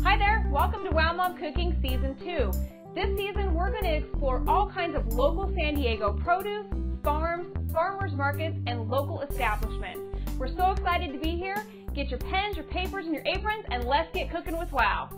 Hi there, welcome to Wow Mom Cooking Season 2. This season we're going to explore all kinds of local San Diego produce, farms, farmers markets, and local establishments. We're so excited to be here. Get your pens, your papers, and your aprons, and let's get cooking with Wow.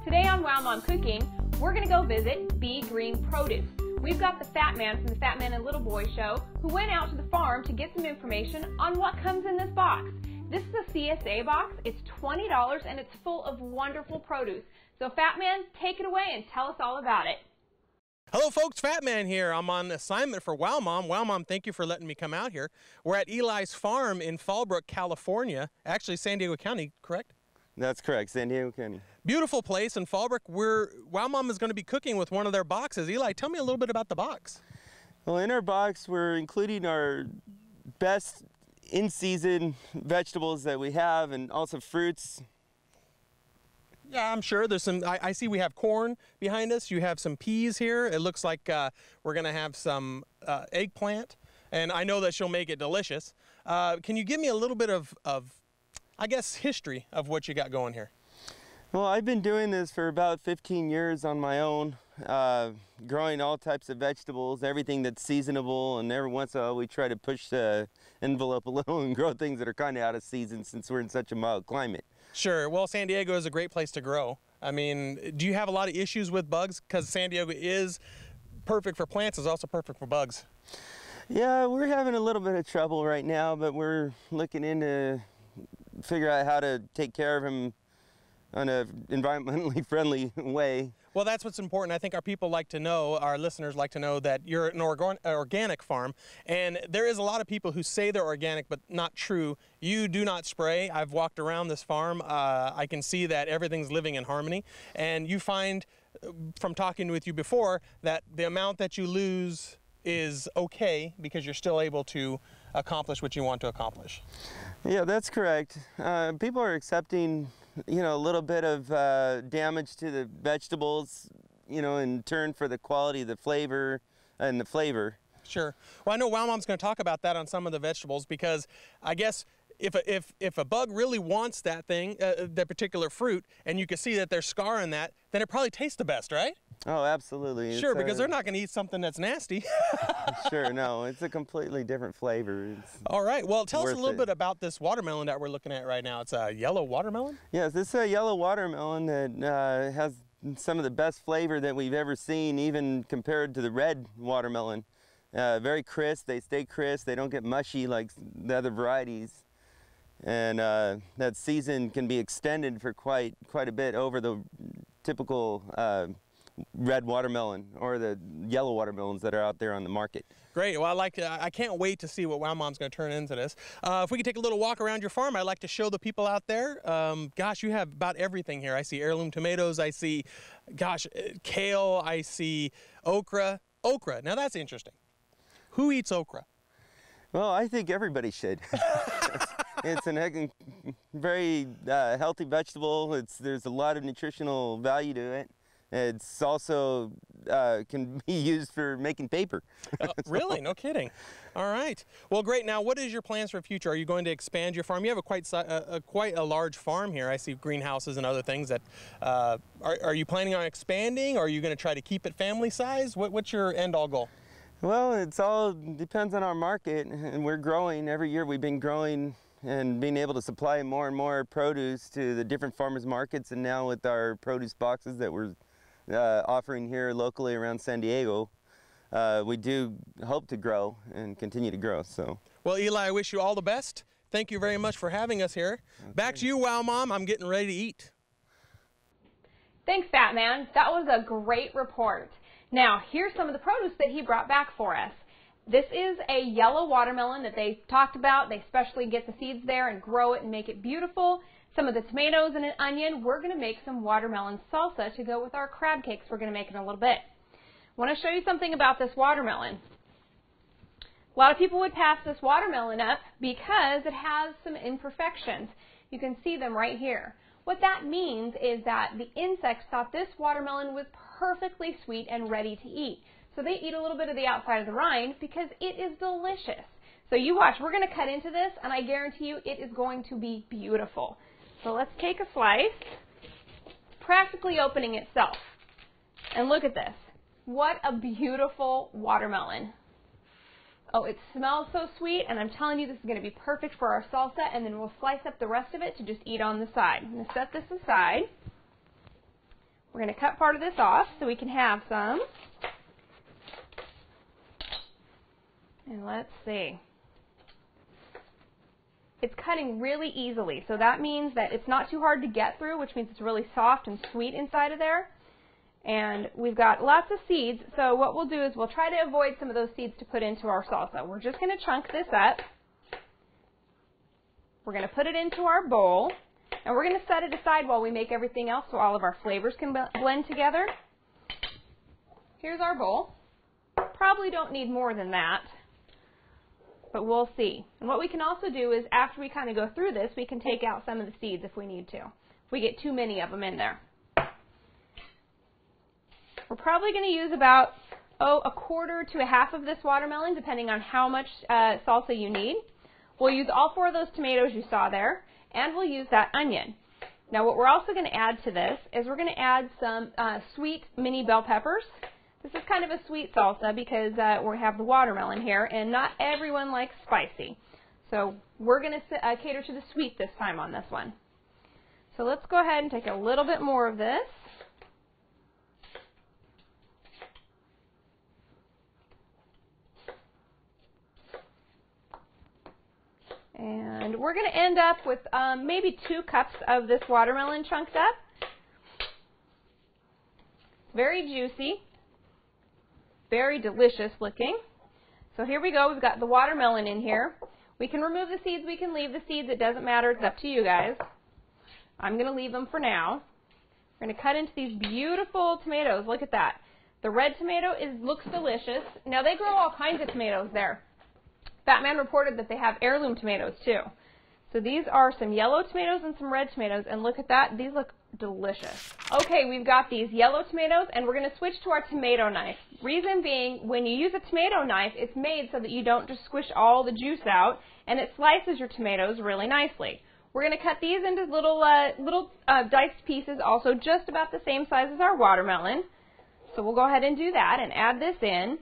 Today on Wow Mom Cooking, we're going to go visit Be Green Produce. We've got the Fat Man from the Fat Man and Little Boy show who went out to the farm to get some information on what comes in this box. This is a CSA box. It's $20 and it's full of wonderful produce. So Fat Man, take it away and tell us all about it. Hello folks, Fat Man here. I'm on assignment for Wow Mom. Wow Mom, thank you for letting me come out here. We're at Eli's farm in Fallbrook, California. Actually, San Diego County, correct? That's correct, San Diego County. Beautiful place in Fallbrook. Wow Mom is going to be cooking with one of their boxes. Eli, tell me a little bit about the box. Well, in our box, we're including our best in-season vegetables that we have, and also fruits. Yeah, I'm sure there's some. I see we have corn behind us. You have some peas here. It looks like we're going to have some eggplant, and I know that she'll make it delicious. Can you give me a little bit of I guess, history of what you got going here? Well, I've been doing this for about 15 years on my own, growing all types of vegetables, everything that's seasonable, and every once in a while we try to push the envelope a little and grow things that are kind of out of season since we're in such a mild climate. Sure. Well, San Diego is a great place to grow. I mean, do you have a lot of issues with bugs? Because San Diego is perfect for plants, it's also perfect for bugs. Yeah, we're having a little bit of trouble right now, but we're looking into figure out how to take care of them in an environmentally friendly way. Well, that's what's important. I think our people like to know, our listeners like to know that you're an organic farm, and there is a lot of people who say they're organic but not true. You do not spray. I've walked around this farm. I can see that everything's living in harmony, and you find from talking with you before that the amount that you lose is okay because you're still able to accomplish what you want to accomplish. Yeah, that's correct. People are accepting, a little bit of damage to the vegetables, in turn for the quality, the flavor, and the flavor. Sure. Well, I know Wow Mom's going to talk about that on some of the vegetables because I guess if a bug really wants that thing, that particular fruit, and you can see that there's scar in that, then it probably tastes the best, right? Oh, absolutely. Sure, because they're not going to eat something that's nasty. Sure, no, it's a completely different flavor. All right, well, tell us a little bit about this watermelon that we're looking at right now. It's a yellow watermelon? Yes, this is a yellow watermelon that has some of the best flavor that we've ever seen, even compared to the red watermelon. Very crisp, they stay crisp, they don't get mushy like the other varieties. And that season can be extended for quite a bit over the typical red watermelon or the yellow watermelons that are out there on the market. Great. Well, I can't wait to see what Wow Mom's going to turn into this. If we could take a little walk around your farm, I'd like to show the people out there. Gosh, you have about everything here. I see heirloom tomatoes. I see, kale. I see okra. Okra. Now that's interesting. Who eats okra? Well, I think everybody should. It's a very healthy vegetable. There's a lot of nutritional value to it. It's also can be used for making paper. Really? No kidding. All right. Well, great. Now, what is your plans for the future? Are you going to expand your farm? You have quite a large farm here. I see greenhouses and other things. That are you planning on expanding? Or are you going to try to keep it family size? What's your end-all goal? Well, it's all depends on our market, and we're growing. Every year we've been growing and being able to supply more and more produce to the different farmers markets, and now with our produce boxes that we're offering here locally around San Diego, we do hope to grow and continue to grow. So, well, Eli, I wish you all the best. Thank you very much for having us here. Okay. Back to you, Wow Mom. I'm getting ready to eat. Thanks, Fat Man. That was a great report. Now, here's some of the produce that he brought back for us. This is a yellow watermelon that they talked about. They specially get the seeds there and grow it and make it beautiful. Some of the tomatoes and an onion. We're going to make some watermelon salsa to go with our crab cakes we're going to make in a little bit. I want to show you something about this watermelon. A lot of people would pass this watermelon up because it has some imperfections. You can see them right here. What that means is that the insects thought this watermelon was perfectly sweet and ready to eat. So they eat a little bit of the outside of the rind because it is delicious. So you watch, we're going to cut into this, and I guarantee you it is going to be beautiful. So let's take a slice. It's practically opening itself. And look at this. What a beautiful watermelon. Oh, it smells so sweet, and I'm telling you this is going to be perfect for our salsa, and then we'll slice up the rest of it to just eat on the side. I'm going to set this aside. We're going to cut part of this off so we can have some. And let's see. It's cutting really easily, so that means that it's not too hard to get through, which means it's really soft and sweet inside of there. And we've got lots of seeds, so what we'll do is we'll try to avoid some of those seeds to put into our salsa. We're just going to chunk this up. We're going to put it into our bowl, and we're going to set it aside while we make everything else so all of our flavors can blend together. Here's our bowl. Probably don't need more than that, but we'll see. And what we can also do is after we kind of go through this, we can take out some of the seeds if we need to. If we get too many of them in there. We're probably going to use about, a quarter to a half of this watermelon, depending on how much salsa you need. We'll use all 4 of those tomatoes you saw there, and we'll use that onion. Now what we're also going to add to this is we're going to add some sweet mini bell peppers. This is kind of a sweet salsa because we have the watermelon here, and not everyone likes spicy. So we're going to cater to the sweet this time on this one. So let's go ahead and take a little bit more of this. And we're going to end up with maybe 2 cups of this watermelon chunked up. Very juicy, very delicious looking. So here we go. We've got the watermelon in here. We can remove the seeds. We can leave the seeds. It doesn't matter. It's up to you guys. I'm going to leave them for now. We're going to cut into these beautiful tomatoes. Look at that. The red tomato looks delicious. Now they grow all kinds of tomatoes there. Batman reported that they have heirloom tomatoes too. So these are some yellow tomatoes and some red tomatoes, and look at that, these look delicious. Okay, we've got these yellow tomatoes, and we're going to switch to our tomato knife. Reason being, when you use a tomato knife, it's made so that you don't just squish all the juice out, and it slices your tomatoes really nicely. We're going to cut these into little diced pieces, also just about the same size as our watermelon. So we'll go ahead and do that and add this in.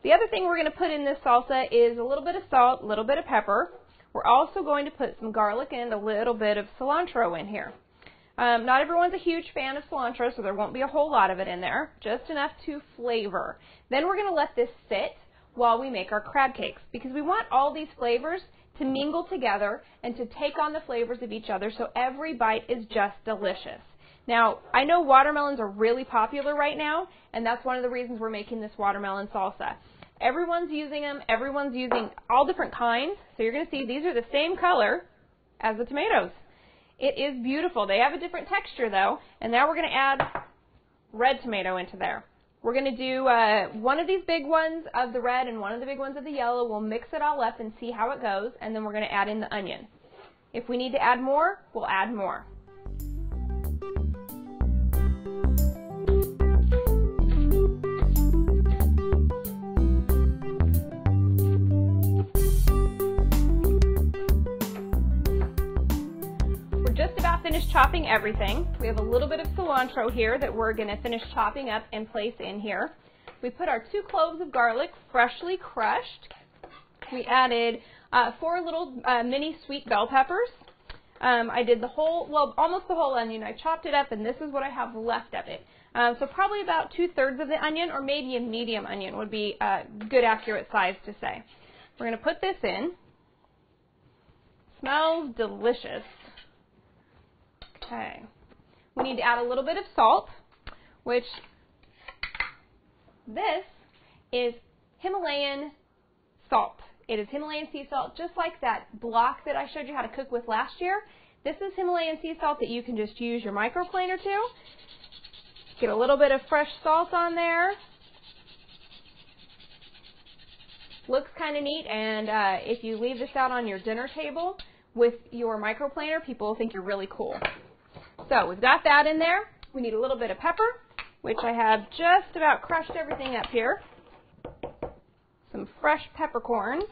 The other thing we're going to put in this salsa is a little bit of salt, a little bit of pepper. We're also going to put some garlic and a little bit of cilantro in here. Not everyone's a huge fan of cilantro, so there won't be a whole lot of it in there, just enough to flavor. Then we're going to let this sit while we make our crab cakes, because we want all these flavors to mingle together and to take on the flavors of each other so every bite is just delicious. Now, I know watermelons are really popular right now, and that's one of the reasons we're making this watermelon salsa. Everyone's using them. Everyone's using all different kinds. So you're going to see these are the same color as the tomatoes. It is beautiful. They have a different texture, though. And now we're going to add red tomato into there. We're going to do one of these big ones of the red and one of the big ones of the yellow. We'll mix it all up and see how it goes, and then we're going to add in the onion. If we need to add more, we'll add more. Finished chopping everything. We have a little bit of cilantro here that we're going to finish chopping up and place in here. We put our 2 cloves of garlic freshly crushed. We added 4 little mini sweet bell peppers. I did the whole, well, almost the whole onion. I chopped it up, and this is what I have left of it. So probably about 2/3 of the onion, or maybe a medium onion would be a good accurate size to say. We're going to put this in. Smells delicious. Okay, we need to add a little bit of salt, which this is Himalayan salt. It is Himalayan sea salt, just like that block that I showed you how to cook with last year. This is Himalayan sea salt that you can just use your microplaner to. Get a little bit of fresh salt on there. Looks kind of neat, and if you leave this out on your dinner table with your microplaner, people will think you're really cool. So we've got that in there. We need a little bit of pepper, which I have just about crushed everything up here. Some fresh peppercorns.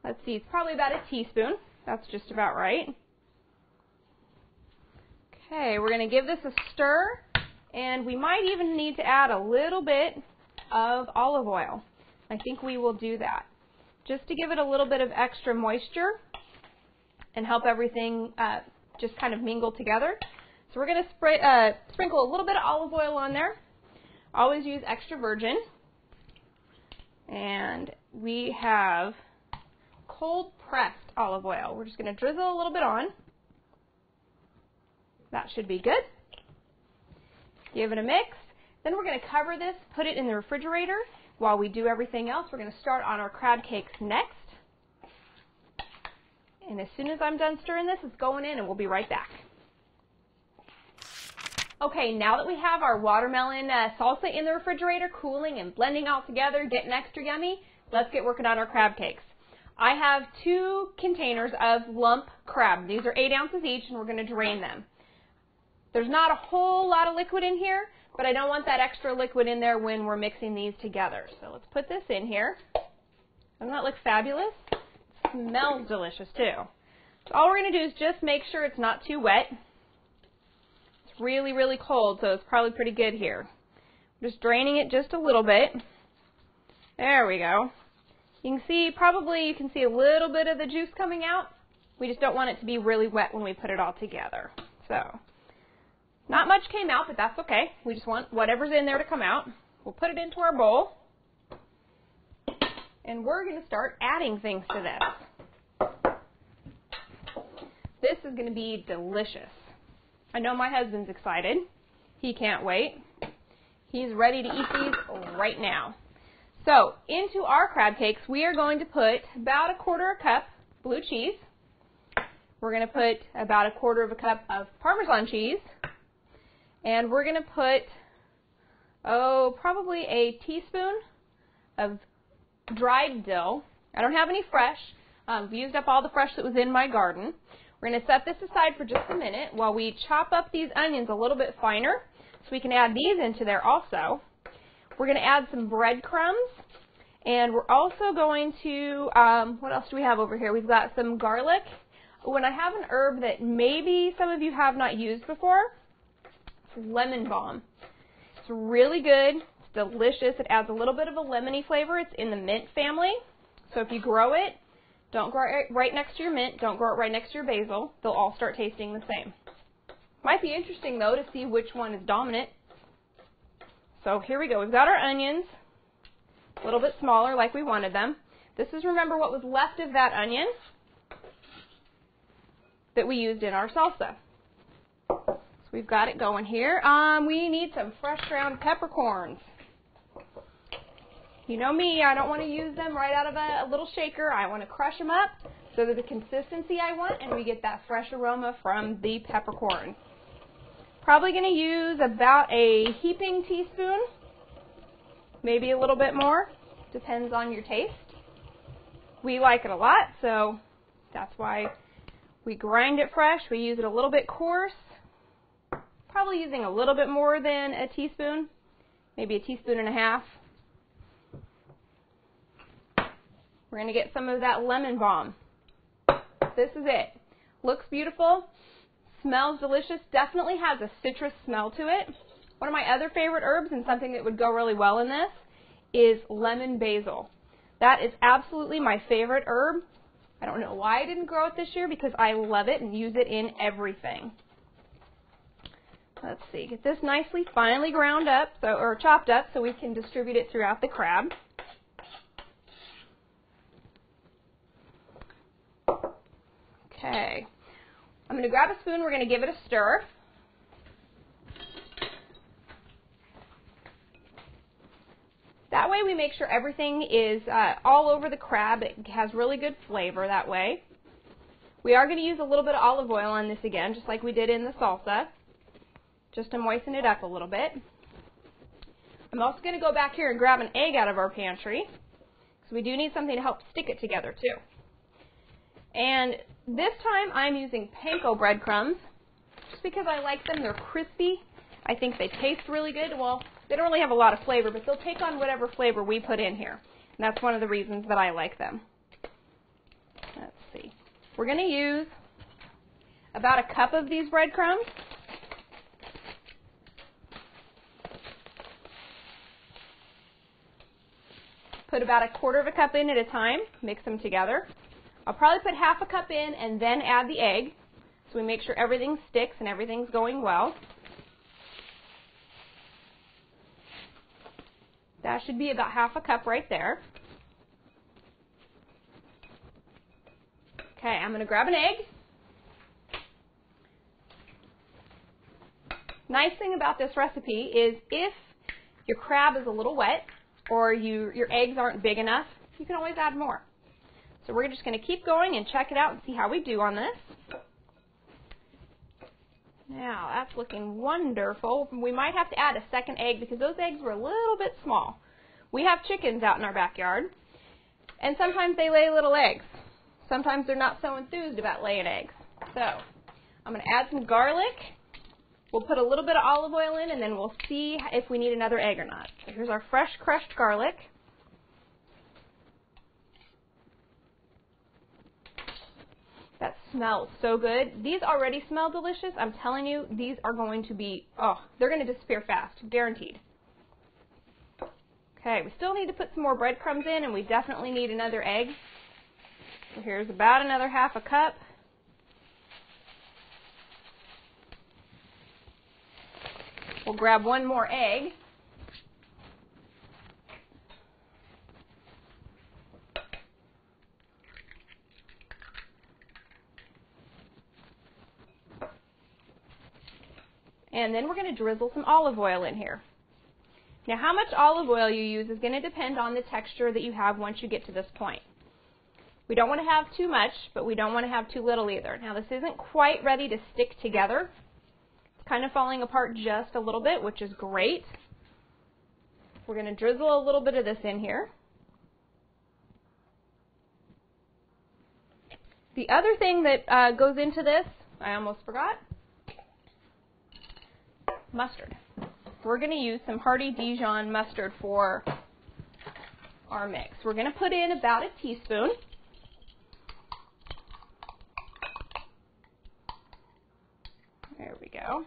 Let's see, it's probably about a teaspoon. That's just about right. Okay, we're going to give this a stir, and we might even need to add a little bit of olive oil. I think we will do that, just to give it a little bit of extra moisture and help everything just kind of mingle together. So we're going to sprinkle a little bit of olive oil on there. Always use extra virgin. And we have cold pressed olive oil. We're just going to drizzle a little bit on. That should be good. Give it a mix. Then we're going to cover this, put it in the refrigerator while we do everything else. We're going to start on our crab cakes next. And as soon as I'm done stirring this, it's going in and we'll be right back. Okay, now that we have our watermelon salsa in the refrigerator, cooling and blending all together, getting extra yummy, let's get working on our crab cakes. I have 2 containers of lump crab. These are 8 ounces each, and we're going to drain them. There's not a whole lot of liquid in here, but I don't want that extra liquid in there when we're mixing these together. So let's put this in here. Doesn't that look fabulous? It smells delicious too. So all we're going to do is just make sure it's not too wet. It's really, really cold, so it's probably pretty good here. Just draining it just a little bit. There we go. You can see, probably you can see a little bit of the juice coming out. We just don't want it to be really wet when we put it all together. So, not much came out, but that's okay. We just want whatever's in there to come out. We'll put it into our bowl. And we're going to start adding things to this. This is going to be delicious. I know my husband's excited. He can't wait. He's ready to eat these right now. So, into our crab cakes, we are going to put about 1/4 cup blue cheese. We're going to put about 1/4 cup of Parmesan cheese. And we're going to put, probably a teaspoon of dried dill. I don't have any fresh. I've used up all the fresh that was in my garden. We're going to set this aside for just a minute while we chop up these onions a little bit finer so we can add these into there also. We're going to add some breadcrumbs, and we're also going to, what else do we have over here? We've got some garlic. When I have an herb that maybe some of you have not used before, it's lemon balm. It's really good. It's delicious. It adds a little bit of a lemony flavor. It's in the mint family. So if you grow it, don't grow it right next to your mint. Don't grow it right next to your basil. They'll all start tasting the same. Might be interesting, though, to see which one is dominant. So here we go. We've got our onions, a little bit smaller like we wanted them. This is, remember, what was left of that onion that we used in our salsa. So we've got it going here. We need some fresh ground peppercorns. You know me, I don't want to use them right out of a little shaker. I want to crush them up so that the consistency I want, and we get that fresh aroma from the peppercorn. Probably going to use about a heaping teaspoon, maybe a little bit more. Depends on your taste. We like it a lot, so that's why we grind it fresh. We use it a little bit coarse. Probably using a little bit more than a teaspoon, maybe a teaspoon and a half. We're going to get some of that lemon balm. This is it. Looks beautiful. Smells delicious. Definitely has a citrus smell to it. One of my other favorite herbs, and something that would go really well in this, is lemon basil. That is absolutely my favorite herb. I don't know why I didn't grow it this year, because I love it and use it in everything. Let's see. Get this nicely finely ground up, or chopped up, so we can distribute it throughout the crab. Okay, I'm going to grab a spoon. We're going to give it a stir. That way we make sure everything is all over the crab. It has really good flavor that way. We are going to use a little bit of olive oil on this again, just like we did in the salsa, just to moisten it up a little bit. I'm also going to go back here and grab an egg out of our pantry, because So we do need something to help stick it together too. And this time I'm using panko breadcrumbs just because I like them. They're crispy. I think they taste really good. Well, they don't really have a lot of flavor, but they'll take on whatever flavor we put in here. And that's one of the reasons that I like them. Let's see. We're going to use about a cup of these breadcrumbs. Put about a quarter of a cup in at a time. Mix them together. I'll probably put half a cup in and then add the egg, so we make sure everything sticks and everything's going well. That should be about half a cup right there. Okay, I'm going to grab an egg. Nice thing about this recipe is if your crab is a little wet or your eggs aren't big enough, you can always add more. So we're just going to keep going and check it out and see how we do on this. Now, that's looking wonderful. We might have to add a second egg because those eggs were a little bit small. We have chickens out in our backyard, and sometimes they lay little eggs. Sometimes they're not so enthused about laying eggs. So I'm going to add some garlic. We'll put a little bit of olive oil in, and then we'll see if we need another egg or not. So here's our fresh crushed garlic. That smells so good. These already smell delicious. I'm telling you, these are going to be, oh, they're going to disappear fast, guaranteed. Okay, we still need to put some more breadcrumbs in, and we definitely need another egg. So here's about another half a cup. We'll grab one more egg. And then we're going to drizzle some olive oil in here. Now, how much olive oil you use is going to depend on the texture that you have once you get to this point. We don't want to have too much, but we don't want to have too little either. Now, this isn't quite ready to stick together. It's kind of falling apart just a little bit, which is great. We're going to drizzle a little bit of this in here. The other thing that goes into this, I almost forgot, mustard. We're going to use some Hearty Dijon mustard for our mix. We're going to put in about a teaspoon. There we go.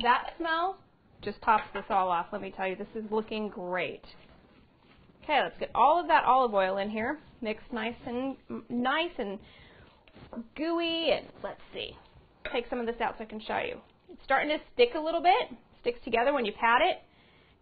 That smell just tops this all off. Let me tell you, this is looking great. Okay, let's get all of that olive oil in here. Mix nice and gooey, and let's see. Take some of this out so I can show you. It's starting to stick a little bit. Sticks together when you pat it.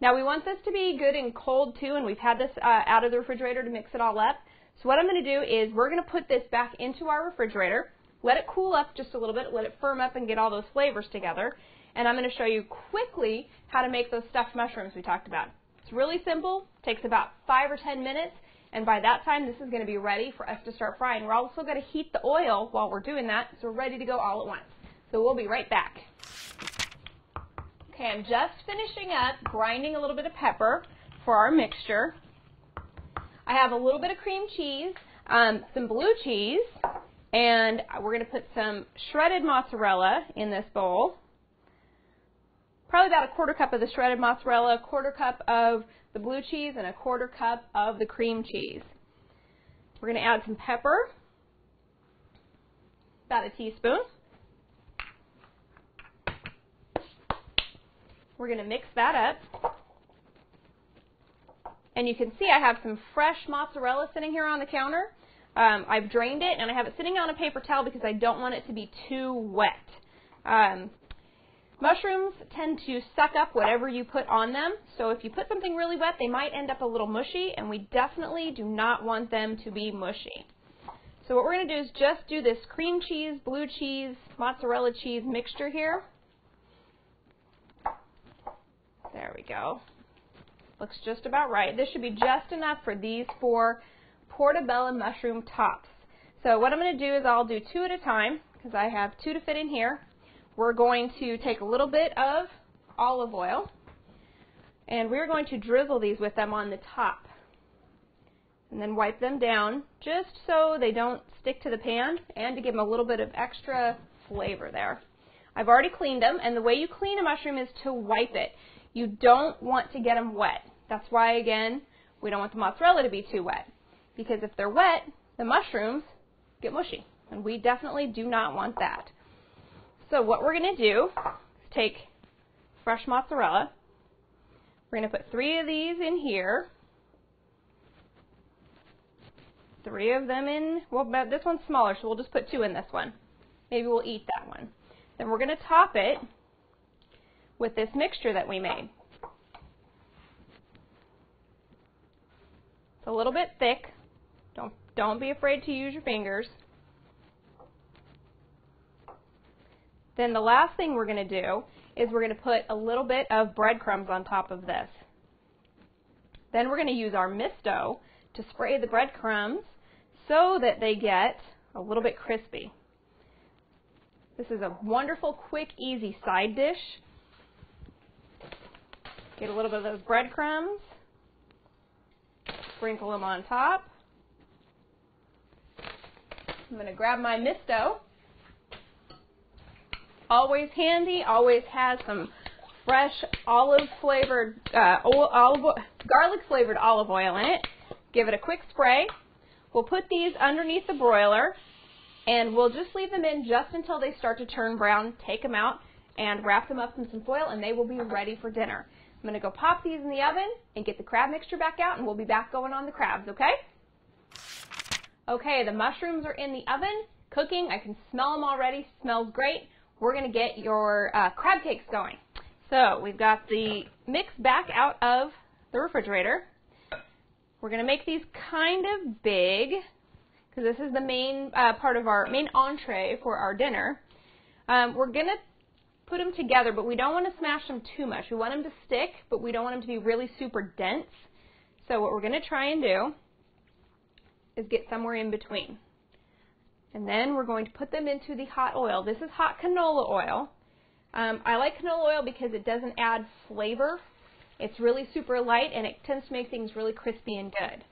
Now we want this to be good and cold too, and we've had this out of the refrigerator to mix it all up. So what I'm going to do is we're going to put this back into our refrigerator, let it cool up just a little bit, let it firm up and get all those flavors together, and I'm going to show you quickly how to make those stuffed mushrooms we talked about. It's really simple, takes about 5 or 10 minutes, and by that time this is going to be ready for us to start frying. We're also going to heat the oil while we're doing that, so we're ready to go all at once. So we'll be right back. Okay, I'm just finishing up grinding a little bit of pepper for our mixture. I have a little bit of cream cheese, some blue cheese, and we're going to put some shredded mozzarella in this bowl. Probably about a quarter cup of the shredded mozzarella, a quarter cup of the blue cheese, and a quarter cup of the cream cheese. We're going to add some pepper, about a teaspoon. We're going to mix that up. And you can see I have some fresh mozzarella sitting here on the counter. I've drained it, and I have it sitting on a paper towel because I don't want it to be too wet. Mushrooms tend to suck up whatever you put on them, so if you put something really wet, they might end up a little mushy, and we definitely do not want them to be mushy. So what we're going to do is just do this cream cheese, blue cheese, mozzarella cheese mixture here. There we go. Looks just about right. This should be just enough for these 4 portobello mushroom tops. So what I'm going to do is I'll do 2 at a time because I have 2 to fit in here. We're going to take a little bit of olive oil, and we're going to drizzle these with them on the top. And then wipe them down just so they don't stick to the pan and to give them a little bit of extra flavor there. I've already cleaned them, and the way you clean a mushroom is to wipe it. You don't want to get them wet. That's why, again, we don't want the mozzarella to be too wet, because if they're wet, the mushrooms get mushy, and we definitely do not want that. So what we're going to do is take fresh mozzarella. We're going to put 3 of these in here. 3 of them in, well, this one's smaller, so we'll just put 2 in this one. Maybe we'll eat that one. Then we're going to top it with this mixture that we made. It's a little bit thick. Don't be afraid to use your fingers. Then the last thing we're going to do is we're going to put a little bit of breadcrumbs on top of this. Then we're going to use our misto to spray the breadcrumbs so that they get a little bit crispy. This is a wonderful, quick, easy side dish. Get a little bit of those breadcrumbs, sprinkle them on top. I'm going to grab my misto. Always handy, always has some fresh garlic flavored olive oil in it. Give it a quick spray. We'll put these underneath the broiler, and we'll just leave them in just until they start to turn brown. Take them out and wrap them up in some foil, and they will be ready for dinner. I'm going to go pop these in the oven and get the crab mixture back out, and we'll be back going on the crabs, okay? Okay, the mushrooms are in the oven, cooking. I can smell them already. Smells great. We're going to get your crab cakes going. So we've got the mix back out of the refrigerator. We're going to make these kind of big, because this is the main part of our main entree for our dinner. We're going to put them together, but we don't want to smash them too much. We want them to stick, but we don't want them to be really super dense. So what we're going to try and do is get somewhere in between. And then we're going to put them into the hot oil. This is hot canola oil. I like canola oil because it doesn't add flavor. It's really super light, and it tends to make things really crispy and good.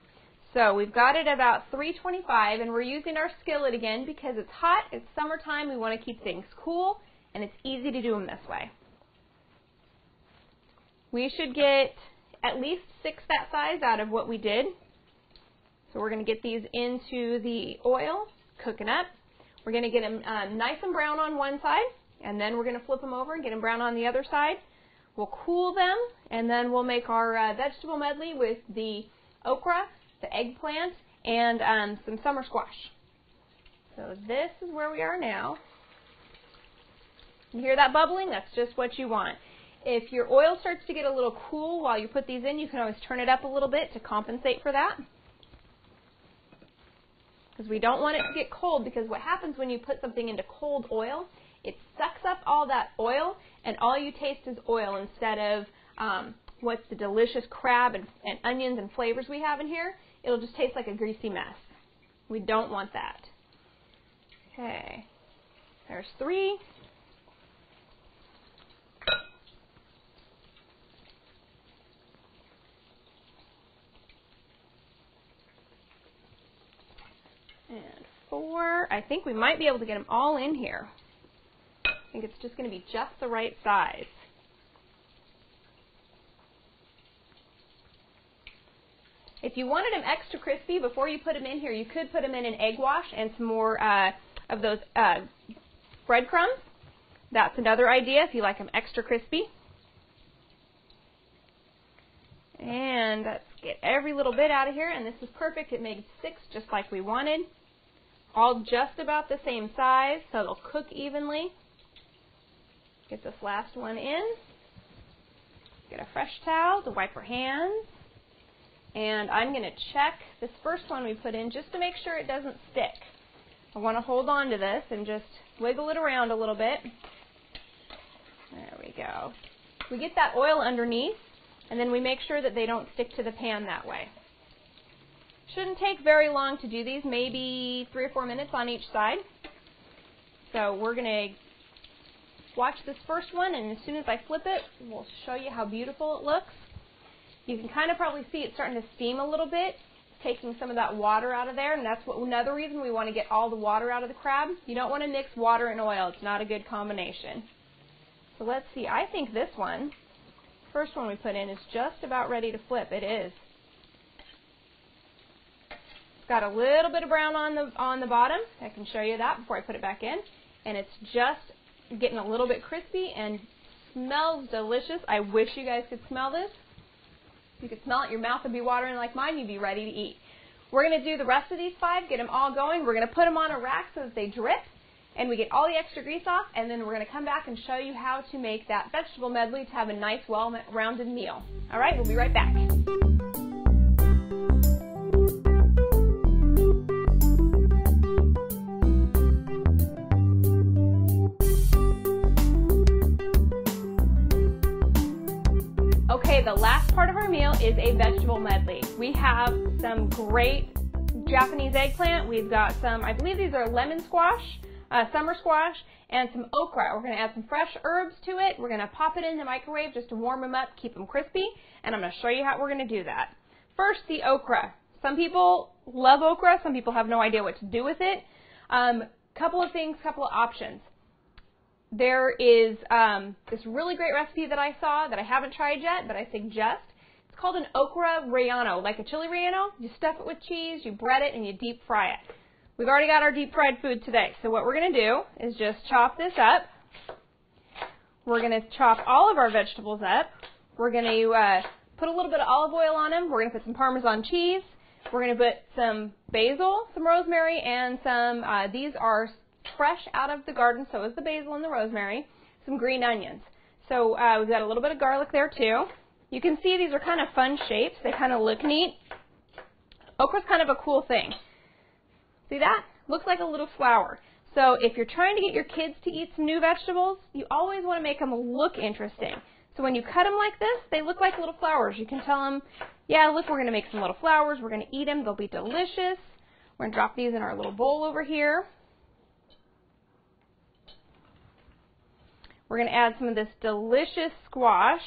So we've got it about 325, and we're using our skillet again because it's hot, it's summertime, we want to keep things cool, and it's easy to do them this way. We should get at least 6 that size out of what we did. So we're going to get these into the oil, cooking up. We're going to get them nice and brown on one side, and then we're going to flip them over and get them brown on the other side. We'll cool them, and then we'll make our vegetable medley with the okra, the eggplant, and some summer squash. So this is where we are now. You hear that bubbling? That's just what you want. If your oil starts to get a little cool while you put these in, you can always turn it up a little bit to compensate for that. Because we don't want it to get cold, because what happens when you put something into cold oil, it sucks up all that oil, and all you taste is oil instead of what's the delicious crab and onions and flavors we have in here. It'll just taste like a greasy mess. We don't want that. Okay, there's 3. And 4. I think we might be able to get them all in here. I think it's just going to be just the right size. If you wanted them extra crispy before you put them in here, you could put them in an egg wash and some more of those breadcrumbs. That's another idea if you like them extra crispy. And let's get every little bit out of here, and this is perfect. It made 6 just like we wanted. All just about the same size, so they'll cook evenly. Get this last one in. Get a fresh towel to wipe our hands. And I'm going to check this first one we put in just to make sure it doesn't stick. I want to hold on to this and just wiggle it around a little bit. There we go. We get that oil underneath, and then we make sure that they don't stick to the pan that way. Shouldn't take very long to do these, maybe 3 or 4 minutes on each side. So we're going to Watch this first one, and as soon as I flip it, we'll show you how beautiful it looks. You can kind of probably see it starting to steam a little bit, taking some of that water out of there, and that's another reason we want to get all the water out of the crab. You don't want to mix water and oil. It's not a good combination. So let's see. I think this one, first one we put in, is just about ready to flip. It is. It's got a little bit of brown on the bottom. I can show you that before I put it back in. And it's just getting a little bit crispy and smells delicious. I wish you guys could smell this. If you could smell it, your mouth would be watering like mine. You'd be ready to eat. We're going to do the rest of these 5, get them all going. We're going to put them on a rack so that they drip, and we get all the extra grease off, and then we're going to come back and show you how to make that vegetable medley to have a nice, well-rounded meal. All right, we'll be right back. Okay, the last part of our meal is a vegetable medley. We have some great Japanese eggplant. We've got some, I believe these are lemon squash, summer squash, and some okra. We're going to add some fresh herbs to it. We're going to pop it in the microwave just to warm them up, keep them crispy, and I'm going to show you how we're going to do that. First, the okra. Some people love okra. Some people have no idea what to do with it. Couple of things, couple of options. There is this really great recipe that I saw that I haven't tried yet, but I suggest. It's called an okra relleno, like a chili relleno. You stuff it with cheese, you bread it, and you deep fry it. We've already got our deep fried food today, so what we're going to do is just chop this up. We're going to chop all of our vegetables up. We're going to put a little bit of olive oil on them. We're going to put some Parmesan cheese. We're going to put some basil, some rosemary, and some, these are fresh out of the garden, so is the basil and the rosemary, some green onions. So we've got a little bit of garlic there too. You can see these are kind of fun shapes. They kind of look neat. Okra's kind of a cool thing. See that? Looks like a little flower. So if you're trying to get your kids to eat some new vegetables, you always want to make them look interesting. So when you cut them like this, they look like little flowers. You can tell them, yeah, look, we're going to make some little flowers. We're going to eat them. They'll be delicious. We're going to drop these in our little bowl over here. We're going to add some of this delicious squash.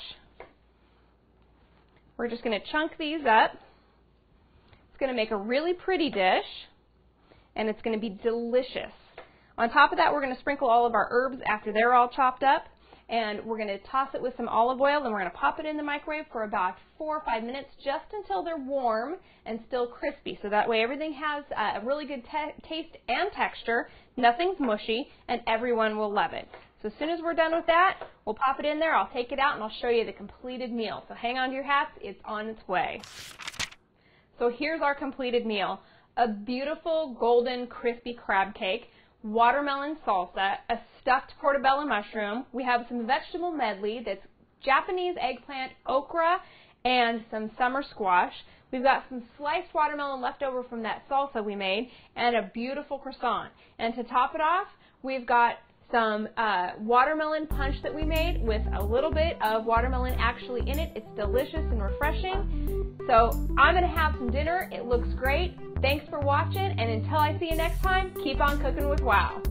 We're just going to chunk these up. It's going to make a really pretty dish, and it's going to be delicious. On top of that, we're going to sprinkle all of our herbs after they're all chopped up, and we're going to toss it with some olive oil, and we're going to pop it in the microwave for about 4 or 5 minutes, just until they're warm and still crispy. So that way everything has a really good taste and texture, nothing's mushy, and everyone will love it. So as soon as we're done with that, we'll pop it in there, I'll take it out, and I'll show you the completed meal. So hang on to your hats, it's on its way. So here's our completed meal. A beautiful golden crispy crab cake, watermelon salsa, a stuffed portobello mushroom. We have some vegetable medley that's Japanese eggplant, okra, and some summer squash. We've got some sliced watermelon left over from that salsa we made, and a beautiful croissant. And to top it off, we've got some watermelon punch that we made with a little bit of watermelon actually in it. It's delicious and refreshing. So I'm going to have some dinner. It looks great. Thanks for watching, and until I see you next time, keep on cooking with Wow.